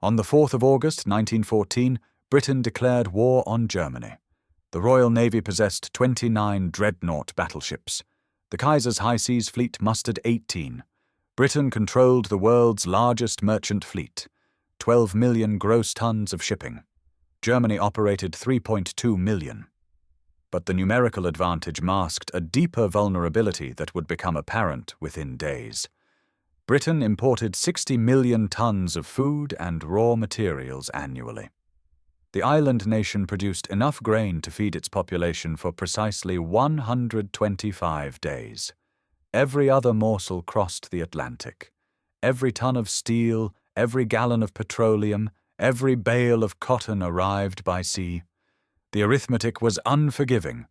On the 4th of August 1914, Britain declared war on Germany. The Royal Navy possessed 29 dreadnought battleships. The Kaiser's High Seas Fleet mustered 18. Britain controlled the world's largest merchant fleet, 12 million gross tons of shipping. Germany operated 3.2 million. But the numerical advantage masked a deeper vulnerability that would become apparent within days. Britain imported 60 million tons of food and raw materials annually. The island nation produced enough grain to feed its population for precisely 125 days. Every other morsel crossed the Atlantic. Every ton of steel, every gallon of petroleum, every bale of cotton arrived by sea. The arithmetic was unforgiving.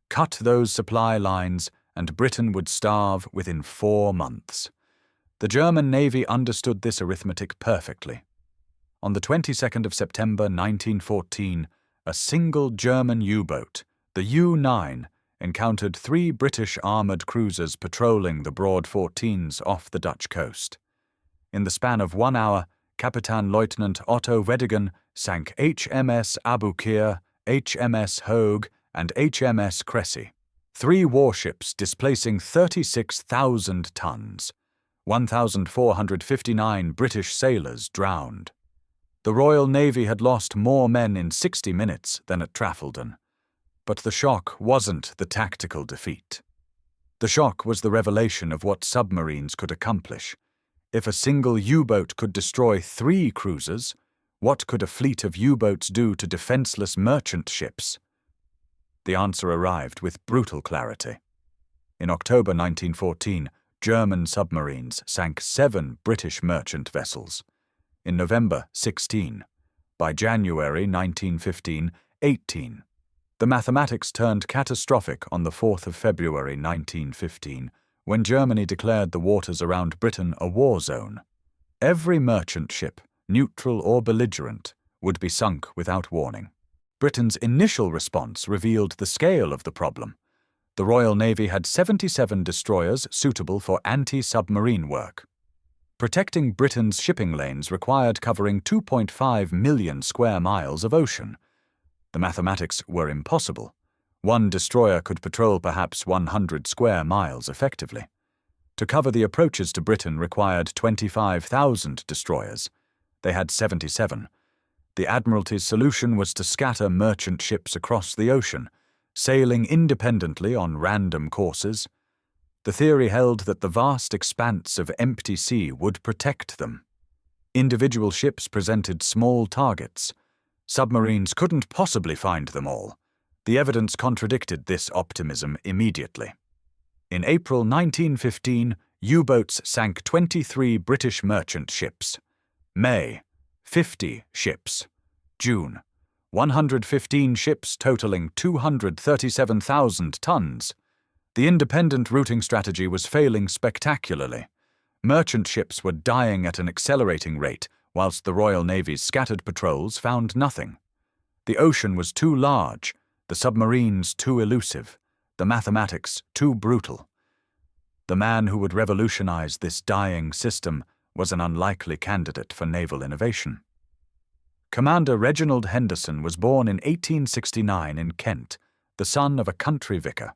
Cut those supply lines, and Britain would starve within 4 months. The German Navy understood this arithmetic perfectly. On the 22nd of September 1914, a single German U-boat, the U-9, encountered 3 British armoured cruisers patrolling the broad 14s off the Dutch coast. In the span of 1 hour, Kapitän-Leutnant Otto Weddigen sank HMS Aboukir, HMS Hogue, and HMS Cressy, 3 warships displacing 36,000 tons. 1,459 British sailors drowned. The Royal Navy had lost more men in 60 minutes than at Trafalgar. But the shock wasn't the tactical defeat. The shock was the revelation of what submarines could accomplish. If a single U-boat could destroy 3 cruisers, what could a fleet of U-boats do to defenseless merchant ships? The answer arrived with brutal clarity. In October 1914, German submarines sank 7 British merchant vessels. In November, 16. By January 1915, 18. The mathematics turned catastrophic on the 4th of February 1915, when Germany declared the waters around Britain a war zone. Every merchant ship, neutral or belligerent, would be sunk without warning. Britain's initial response revealed the scale of the problem. The Royal Navy had 77 destroyers suitable for anti-submarine work. Protecting Britain's shipping lanes required covering 2.5 million square miles of ocean. The mathematics were impossible. 1 destroyer could patrol perhaps 100 square miles effectively. To cover the approaches to Britain required 25,000 destroyers. They had 77. The Admiralty's solution was to scatter merchant ships across the ocean, sailing independently on random courses. The theory held that the vast expanse of empty sea would protect them. Individual ships presented small targets. Submarines couldn't possibly find them all. The evidence contradicted this optimism immediately. In April 1915, U-boats sank 23 British merchant ships. May, 50 ships. June, 115 ships totaling 237,000 tons. The independent routing strategy was failing spectacularly. Merchant ships were dying at an accelerating rate, whilst the Royal Navy's scattered patrols found nothing. The ocean was too large, the submarines too elusive, the mathematics too brutal. The man who would revolutionize this dying system was an unlikely candidate for naval innovation. Commander Reginald Henderson was born in 1869 in Kent, the son of a country vicar.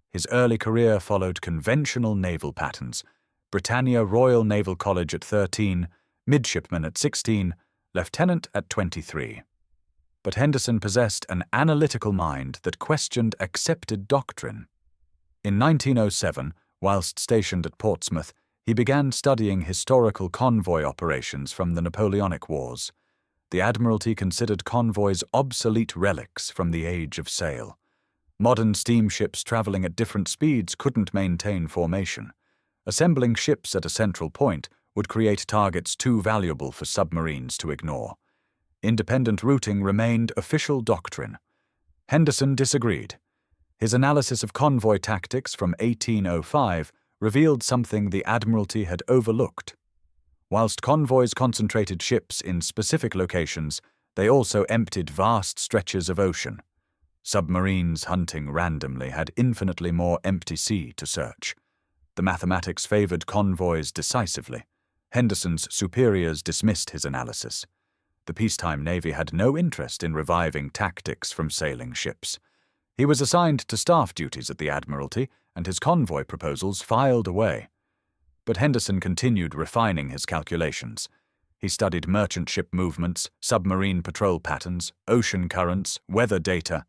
His early career followed conventional naval patterns: Britannia Royal Naval College at 13, midshipman at 16, lieutenant at 23. But Henderson possessed an analytical mind that questioned accepted doctrine. In 1907, whilst stationed at Portsmouth, he began studying historical convoy operations from the Napoleonic Wars. The Admiralty considered convoys obsolete relics from the age of sail. Modern steamships traveling at different speeds couldn't maintain formation. Assembling ships at a central point would create targets too valuable for submarines to ignore. Independent routing remained official doctrine. Henderson disagreed. His analysis of convoy tactics from 1805 revealed something the Admiralty had overlooked. Whilst convoys concentrated ships in specific locations, they also emptied vast stretches of ocean. Submarines hunting randomly had infinitely more empty sea to search. The mathematics favored convoys decisively. Henderson's superiors dismissed his analysis. The peacetime Navy had no interest in reviving tactics from sailing ships. He was assigned to staff duties at the Admiralty, and his convoy proposals filed away. But Henderson continued refining his calculations. He studied merchant ship movements, submarine patrol patterns, ocean currents, weather data.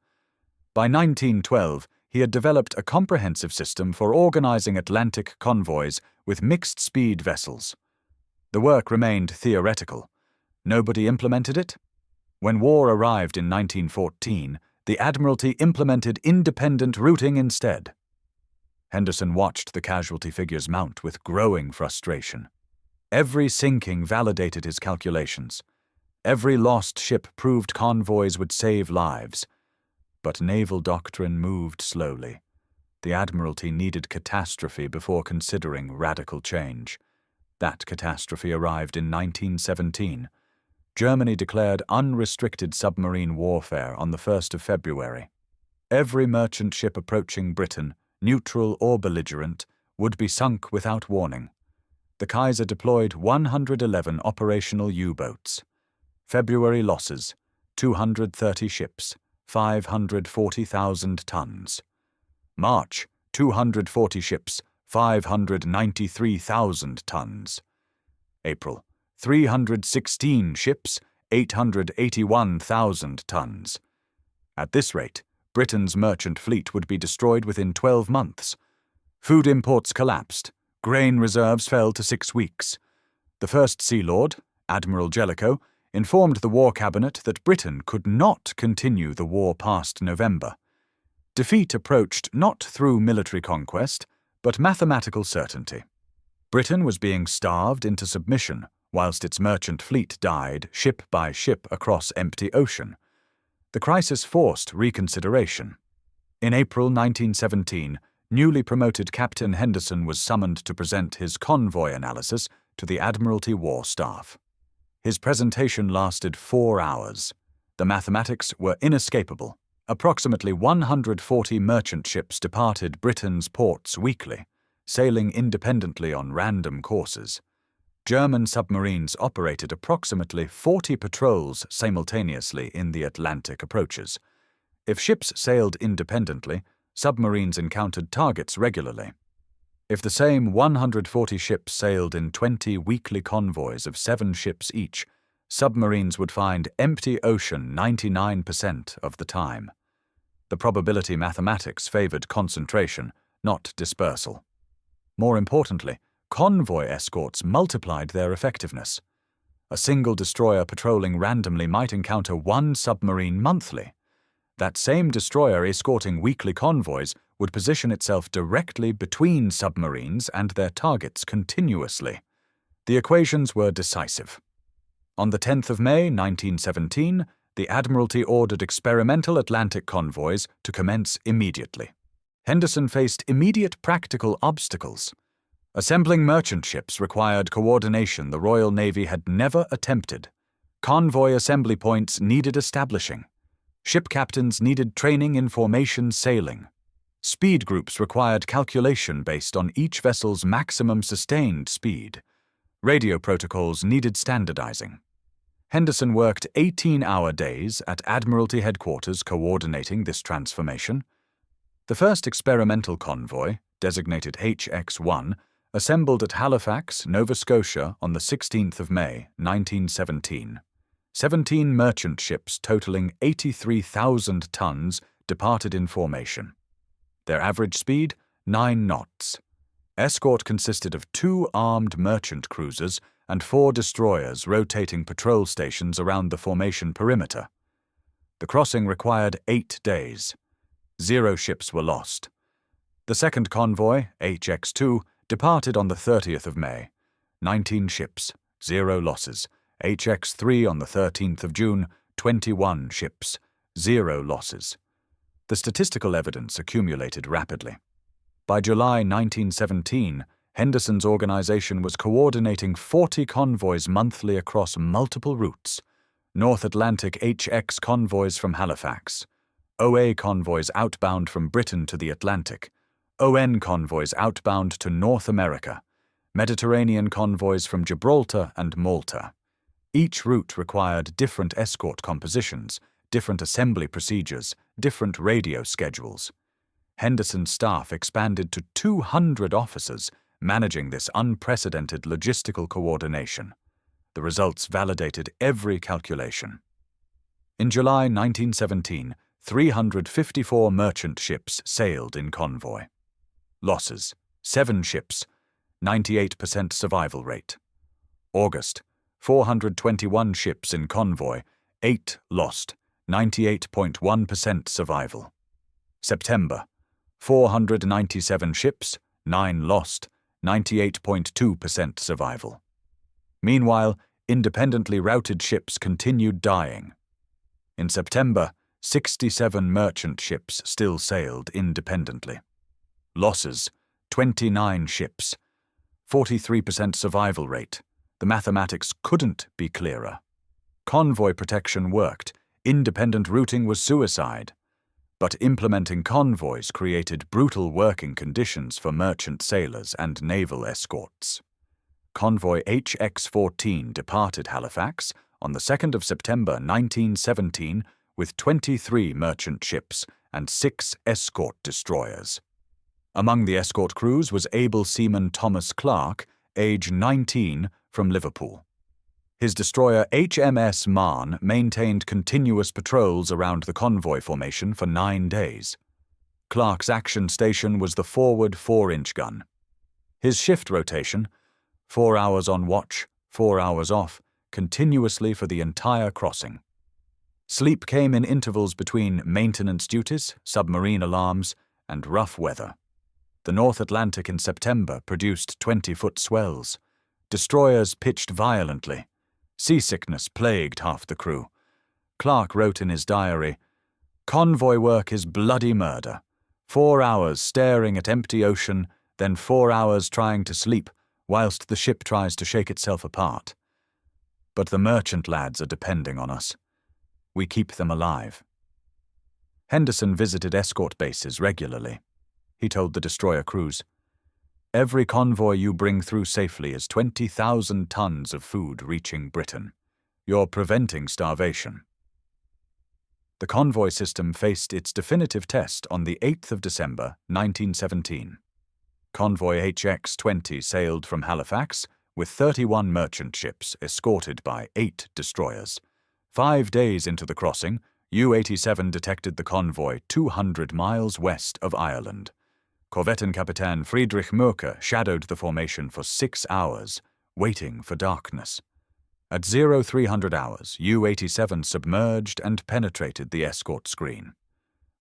By 1912, he had developed a comprehensive system for organizing Atlantic convoys with mixed-speed vessels. The work remained theoretical. Nobody implemented it. When war arrived in 1914, the Admiralty implemented independent routing instead. Henderson watched the casualty figures mount with growing frustration. Every sinking validated his calculations. Every lost ship proved convoys would save lives. But naval doctrine moved slowly. The Admiralty needed catastrophe before considering radical change. That catastrophe arrived in 1917. Germany declared unrestricted submarine warfare on the 1st of February. Every merchant ship approaching Britain, neutral or belligerent, would be sunk without warning. The Kaiser deployed 111 operational U-boats. February losses: 230 ships, 540,000 tons. March: 240 ships, 593,000 tons. April: 316 ships, 881,000 tons. At this rate, Britain's merchant fleet would be destroyed within 12 months. Food imports collapsed. Grain reserves fell to 6 weeks. The First Sea Lord, Admiral Jellicoe, informed the War Cabinet that Britain could not continue the war past November. Defeat approached not through military conquest, but mathematical certainty. Britain was being starved into submission, whilst its merchant fleet died ship by ship across empty ocean. The crisis forced reconsideration. In April 1917, newly promoted Captain Henderson was summoned to present his convoy analysis to the Admiralty War Staff. His presentation lasted 4 hours. The mathematics were inescapable. Approximately 140 merchant ships departed Britain's ports weekly, sailing independently on random courses. German submarines operated approximately 40 patrols simultaneously in the Atlantic approaches. If ships sailed independently, submarines encountered targets regularly. If the same 140 ships sailed in 20 weekly convoys of 7 ships each, submarines would find empty ocean 99% of the time. The probability mathematics favored concentration, not dispersal. More importantly, convoy escorts multiplied their effectiveness. A single destroyer patrolling randomly might encounter 1 submarine monthly. That same destroyer escorting weekly convoys would position itself directly between submarines and their targets continuously. The equations were decisive. On the 10th of May 1917, the Admiralty ordered experimental Atlantic convoys to commence immediately. Henderson faced immediate practical obstacles. Assembling merchant ships required coordination the Royal Navy had never attempted. Convoy assembly points needed establishing. Ship captains needed training in formation sailing. Speed groups required calculation based on each vessel's maximum sustained speed. Radio protocols needed standardizing. Henderson worked 18-hour days at Admiralty headquarters coordinating this transformation. The first experimental convoy, designated HX-1, assembled at Halifax, Nova Scotia on the 16th of May, 1917. 17 merchant ships totaling 83,000 tons departed in formation. Their average speed, 9 knots. Escort consisted of 2 armed merchant cruisers and 4 destroyers rotating patrol stations around the formation perimeter. The crossing required 8 days. 0 ships were lost. The second convoy, HX-2, departed on the 30th of May. 19 ships, 0 losses. HX-3 on the 13th of June, 21 ships, 0 losses. The statistical evidence accumulated rapidly. By July 1917, Henderson's organization was coordinating 40 convoys monthly across multiple routes. North Atlantic HX convoys from Halifax, OA convoys outbound from Britain to the Atlantic, ON convoys outbound to North America, Mediterranean convoys from Gibraltar and Malta. Each route required different escort compositions, different assembly procedures, different radio schedules. Henderson's staff expanded to 200 officers, managing this unprecedented logistical coordination. The results validated every calculation. In July 1917, 354 merchant ships sailed in Convoy. Losses: 7 ships, 98% survival rate. August: 421 ships in Convoy, 8 lost, 98.1% survival. September: 497 ships, 9 lost, 98.2% survival. Meanwhile, independently routed ships continued dying. In September, 67 merchant ships still sailed independently. Losses: 29 ships, 43% survival rate. The mathematics couldn't be clearer. Convoy protection worked. Independent routing was suicide. But implementing convoys created brutal working conditions for merchant sailors and naval escorts. Convoy HX-14 departed Halifax on the 2nd of September 1917 with 23 merchant ships and 6 escort destroyers. Among the escort crews was able seaman Thomas Clark, age 19, from Liverpool. His destroyer HMS Marne maintained continuous patrols around the convoy formation for 9 days. Clark's action station was the forward 4-inch gun. His shift rotation, 4 hours on watch, 4 hours off, continuously for the entire crossing. Sleep came in intervals between maintenance duties, submarine alarms, and rough weather. The North Atlantic in September produced 20-foot swells. Destroyers pitched violently. Seasickness plagued half the crew. Clark wrote in his diary, "Convoy work is bloody murder. 4 hours staring at empty ocean, then 4 hours trying to sleep, whilst the ship tries to shake itself apart. But the merchant lads are depending on us. We keep them alive." Henderson visited escort bases regularly. He told the destroyer crews, "Every convoy you bring through safely is 20,000 tons of food reaching Britain. You're preventing starvation." The convoy system faced its definitive test on the 8th of December 1917. Convoy HX-20 sailed from Halifax with 31 merchant ships escorted by 8 destroyers. 5 days into the crossing, U-87 detected the convoy 200 miles west of Ireland. Korvettenkapitän Friedrich Mürker shadowed the formation for 6 hours, waiting for darkness. At 0300 hours, U-87 submerged and penetrated the escort screen.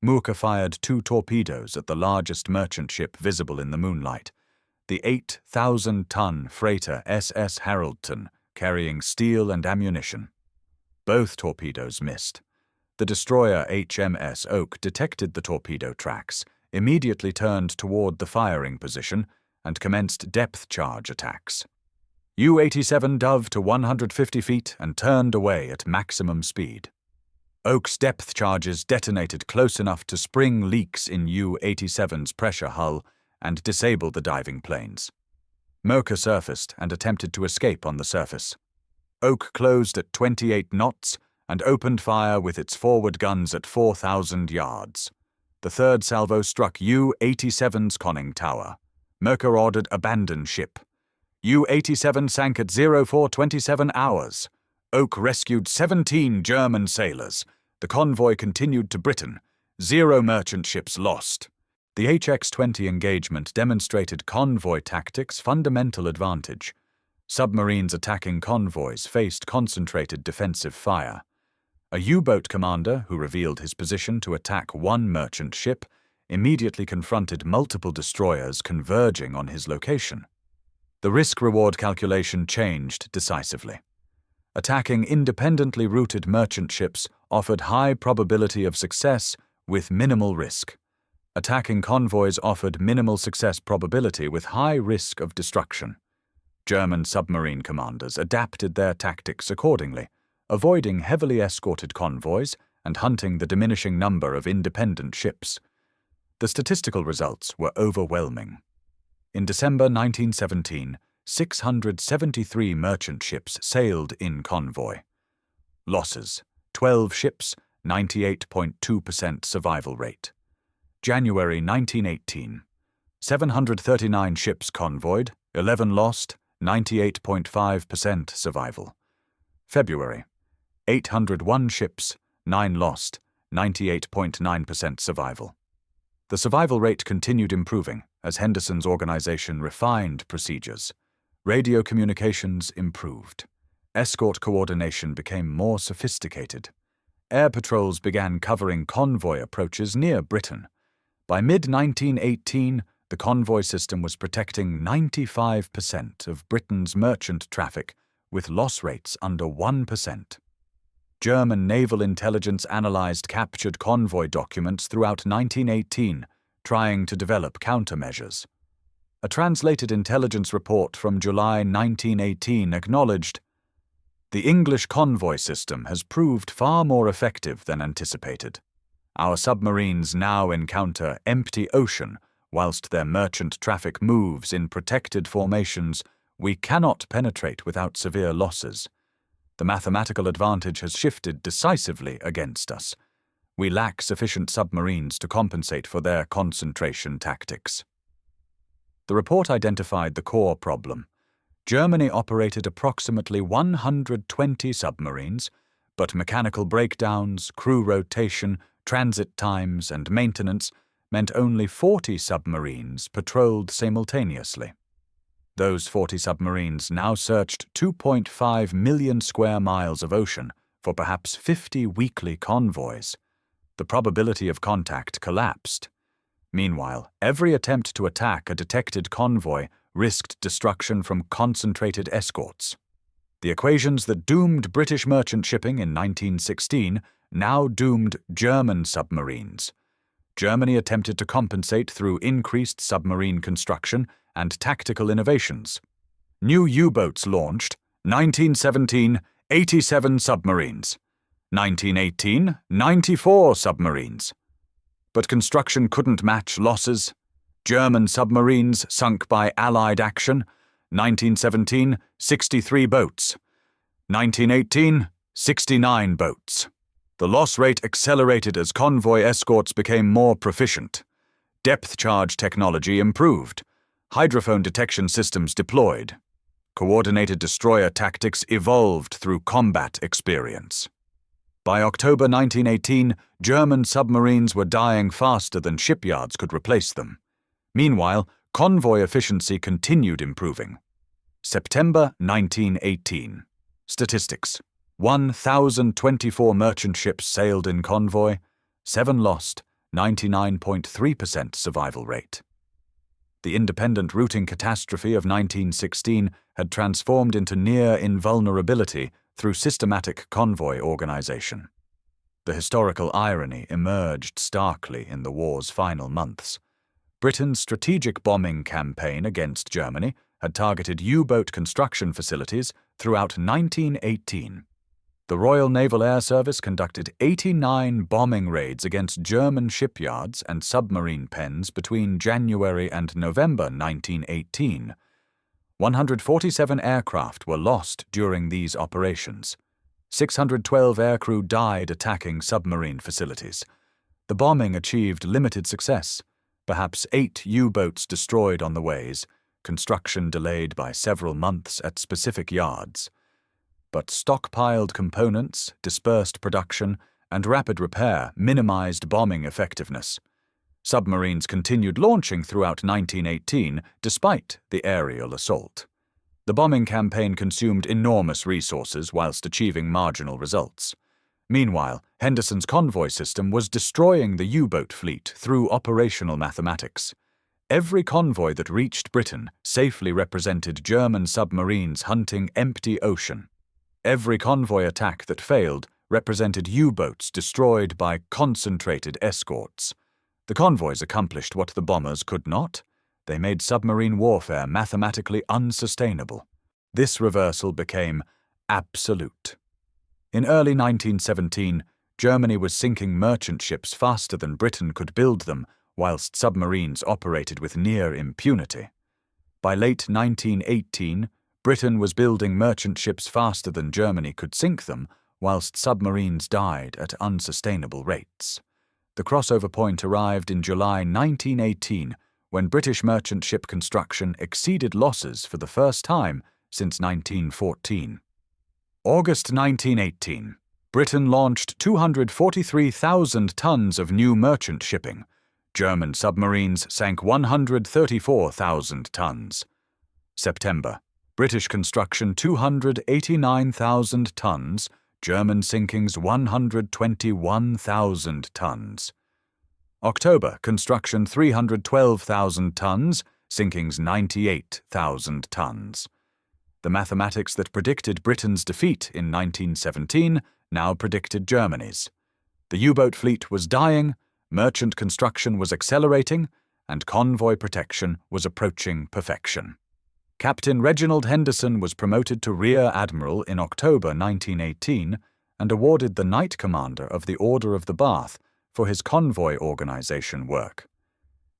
Mürker fired 2 torpedoes at the largest merchant ship visible in the moonlight, the 8,000-ton freighter SS Haraldton, carrying steel and ammunition. Both torpedoes missed. The destroyer HMS Oak detected the torpedo tracks, immediately turned toward the firing position, and commenced depth charge attacks. U-87 dove to 150 feet and turned away at maximum speed. Oak's depth charges detonated close enough to spring leaks in U-87's pressure hull and disable the diving planes. Mürker surfaced and attempted to escape on the surface. Oak closed at 28 knots and opened fire with its forward guns at 4,000 yards. The third salvo struck U-87's conning tower. Mürker ordered abandon ship. U-87 sank at 0427 hours. Oak rescued 17 German sailors. The convoy continued to Britain. 0 merchant ships lost. The HX-20 engagement demonstrated convoy tactics' fundamental advantage. Submarines attacking convoys faced concentrated defensive fire. A U-boat commander, who revealed his position to attack 1 merchant ship, immediately confronted multiple destroyers converging on his location. The risk-reward calculation changed decisively. Attacking independently routed merchant ships offered high probability of success with minimal risk. Attacking convoys offered minimal success probability with high risk of destruction. German submarine commanders adapted their tactics accordingly, avoiding heavily escorted convoys and hunting the diminishing number of independent ships. The statistical results were overwhelming. In December 1917, 673 merchant ships sailed in Convoy. Losses: 12 ships, 98.2% survival rate. January 1918. 739 ships convoyed, 11 lost, 98.5% survival. February. 801 ships, 9 lost, 98.9% survival. The survival rate continued improving as Henderson's organization refined procedures. Radio communications improved. Escort coordination became more sophisticated. Air patrols began covering convoy approaches near Britain. By mid-1918, the convoy system was protecting 95% of Britain's merchant traffic with loss rates under 1%. German naval intelligence analyzed captured convoy documents throughout 1918, trying to develop countermeasures. A translated intelligence report from July 1918 acknowledged, "The English convoy system has proved far more effective than anticipated. Our submarines now encounter empty ocean whilst their merchant traffic moves in protected formations we cannot penetrate without severe losses. The mathematical advantage has shifted decisively against us. We lack sufficient submarines to compensate for their concentration tactics." The report identified the core problem. Germany operated approximately 120 submarines, but mechanical breakdowns, crew rotation, transit times, and maintenance meant only 40 submarines patrolled simultaneously. Those 40 submarines now searched 2.5 million square miles of ocean for perhaps 50 weekly convoys. The probability of contact collapsed. Meanwhile, every attempt to attack a detected convoy risked destruction from concentrated escorts. The equations that doomed British merchant shipping in 1916 now doomed German submarines. Germany attempted to compensate through increased submarine construction and tactical innovations. New U-boats launched, 1917, 87 submarines. 1918, 94 submarines. But construction couldn't match losses. German submarines sunk by Allied action, 1917, 63 boats. 1918, 69 boats. The loss rate accelerated as convoy escorts became more proficient. Depth charge technology improved. Hydrophone detection systems deployed. Coordinated destroyer tactics evolved through combat experience. By October 1918, German submarines were dying faster than shipyards could replace them. Meanwhile, convoy efficiency continued improving. September 1918. Statistics: 1,024 merchant ships sailed in convoy, 7 lost, 99.3% survival rate. The independent routing catastrophe of 1916 had transformed into near invulnerability through systematic convoy organization. The historical irony emerged starkly in the war's final months. Britain's strategic bombing campaign against Germany had targeted U-boat construction facilities throughout 1918. The Royal Naval Air Service conducted 89 bombing raids against German shipyards and submarine pens between January and November 1918. 147 aircraft were lost during these operations. 612 aircrew died attacking submarine facilities. The bombing achieved limited success. Perhaps 8 U-boats destroyed on the ways, construction delayed by several months at specific yards. But stockpiled components, dispersed production, and rapid repair minimized bombing effectiveness. Submarines continued launching throughout 1918 despite the aerial assault. The bombing campaign consumed enormous resources whilst achieving marginal results. Meanwhile, Henderson's convoy system was destroying the U-boat fleet through operational mathematics. Every convoy that reached Britain safely represented German submarines hunting empty ocean. Every convoy attack that failed represented U-boats destroyed by concentrated escorts. The convoys accomplished what the bombers could not. They made submarine warfare mathematically unsustainable. This reversal became absolute. In early 1917, Germany was sinking merchant ships faster than Britain could build them, whilst submarines operated with near impunity. By late 1918, Britain was building merchant ships faster than Germany could sink them, whilst submarines died at unsustainable rates. The crossover point arrived in July 1918, when British merchant ship construction exceeded losses for the first time since 1914. August 1918. Britain launched 243,000 tons of new merchant shipping. German submarines sank 134,000 tons. September. British construction 289,000 tons, German sinkings 121,000 tons. October. Construction 312,000 tons, sinkings 98,000 tons. The mathematics that predicted Britain's defeat in 1917 now predicted Germany's. The U-boat fleet was dying, merchant construction was accelerating, and convoy protection was approaching perfection. Captain Reginald Henderson was promoted to Rear Admiral in October 1918 and awarded the Knight Commander of the Order of the Bath for his convoy organization work.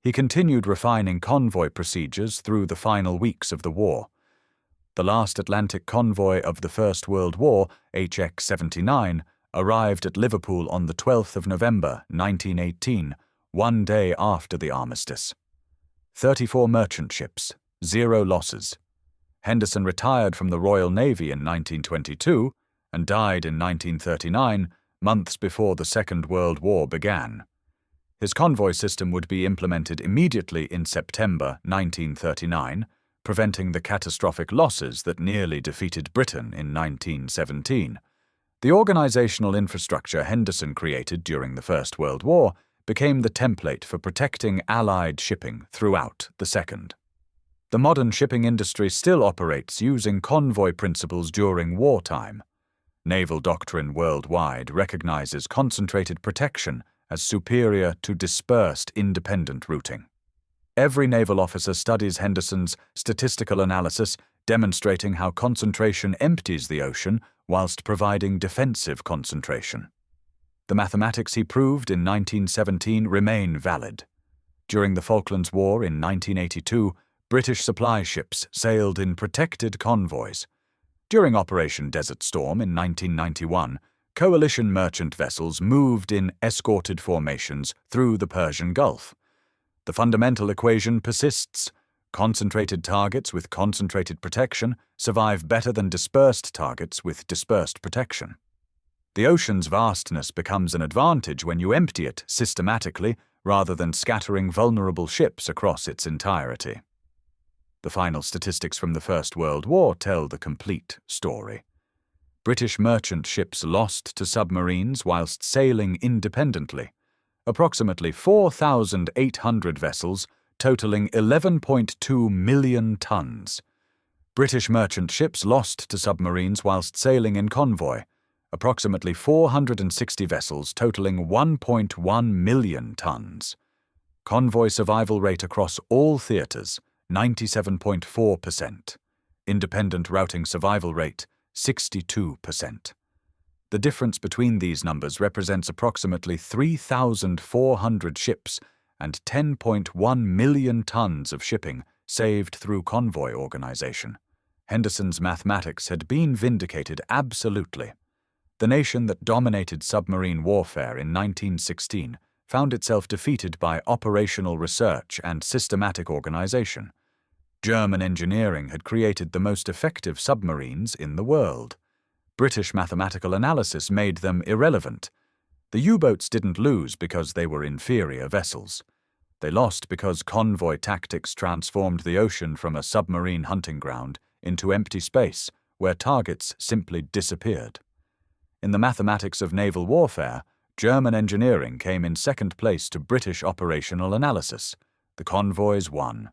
He continued refining convoy procedures through the final weeks of the war. The last Atlantic convoy of the First World War, HX-79, arrived at Liverpool on the 12th of November 1918, one day after the armistice. 34 merchant ships, 0 losses. Henderson retired from the Royal Navy in 1922 and died in 1939, months before the Second World War began. His convoy system would be implemented immediately in September 1939, preventing the catastrophic losses that nearly defeated Britain in 1917. The organizational infrastructure Henderson created during the First World War became the template for protecting Allied shipping throughout the Second. The modern shipping industry still operates using convoy principles during wartime. Naval doctrine worldwide recognizes concentrated protection as superior to dispersed independent routing. Every naval officer studies Henderson's statistical analysis, demonstrating how concentration empties the ocean whilst providing defensive concentration. The mathematics he proved in 1917 remain valid. During the Falklands War in 1982, British supply ships sailed in protected convoys. During Operation Desert Storm in 1991, coalition merchant vessels moved in escorted formations through the Persian Gulf. The fundamental equation persists. Concentrated targets with concentrated protection survive better than dispersed targets with dispersed protection. The ocean's vastness becomes an advantage when you empty it systematically rather than scattering vulnerable ships across its entirety. The final statistics from the First World War tell the complete story. British merchant ships lost to submarines whilst sailing independently. Approximately 4,800 vessels, totaling 11.2 million tons. British merchant ships lost to submarines whilst sailing in convoy. Approximately 460 vessels, totaling 1.1 million tons. Convoy survival rate across all theatres, 97.4%. Independent routing survival rate, 62%. The difference between these numbers represents approximately 3,400 ships and 10.1 million tons of shipping saved through convoy organization. Henderson's mathematics had been vindicated absolutely. The nation that dominated submarine warfare in 1916 found itself defeated by operational research and systematic organization. German engineering had created the most effective submarines in the world. British mathematical analysis made them irrelevant. The U-boats didn't lose because they were inferior vessels. They lost because convoy tactics transformed the ocean from a submarine hunting ground into empty space where targets simply disappeared. In the mathematics of naval warfare, German engineering came in second place to British operational analysis. The convoys won.